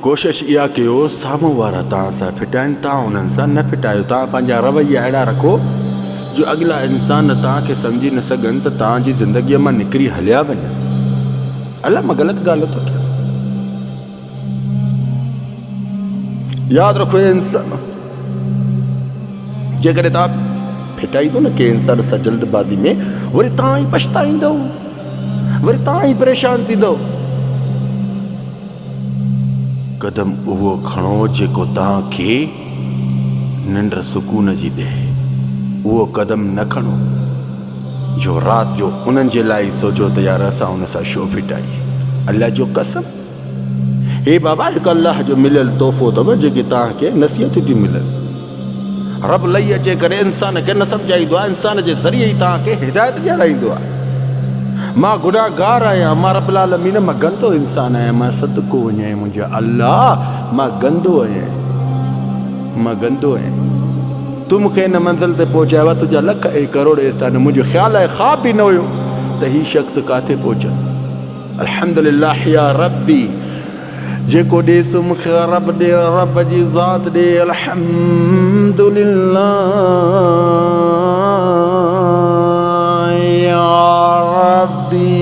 कोशिश इहा कयो साम्हूं वारा तव्हां सां फिटाइनि, तव्हां उन्हनि सां न फिटायो। तव्हां पंहिंजा रवैया अहिड़ा रखो जो अॻिला इंसान तव्हांखे सम्झी न सघनि त तव्हांजी ज़िंदगीअ मां निकिरी हलिया वञनि। अलाए मां ग़लति ॻाल्हि थो कयां? यादि रखो इंसान जेकॾहिं तव्हां फिटाईंदो न के इंसान सां जल्दबाज़ी में, वरी तव्हां ई पछताईंदव, वरी तव्हां ई परेशान थींदव। कदम उहो खणो जेको तव्हांखे निंड सुकून जी ॾे। उहो कदम न खणो जो राति जो उन्हनि जे लाइ सोचो त यार असां हुन सां छो फिटाई। अल्लाह जो कसम, हे बाबा हिकु अल्लाह जो मिलियल तोहफ़ो अथव जेके तव्हांखे नसीहतूं थियूं मिलनि। रब लही अचे करे इंसान खे न सम्झाईंदो आहे, इंसान जे ज़रिए ई तव्हांखे हिदायत ॾियाराईंदो आहे। मां गुनाहगार आहियां, मां रब्बुल आलमीन मां गंदो इंसान आहियां, मां सदको वञां मुंहिंजा अल्लाह, मां गंदो आहियां, मां गंदो आहियां। तूं मूंखे हिन मंज़िल ते पहुचायो आहे, तुंहिंजा लख ऐं करोड़ एहसान। मुंहिंजो ख़्यालु आहे, ख़्वाब बि न हुयो त हीउ शख़्स काथे पहुचनि। अल्हम्दुलिल्लाह या रब्बी, जेको ॾेसि मूंखे रब ॾे, रब जी ज़ात ॾे। अल्हम्दुलिल्लाह या रब्बी।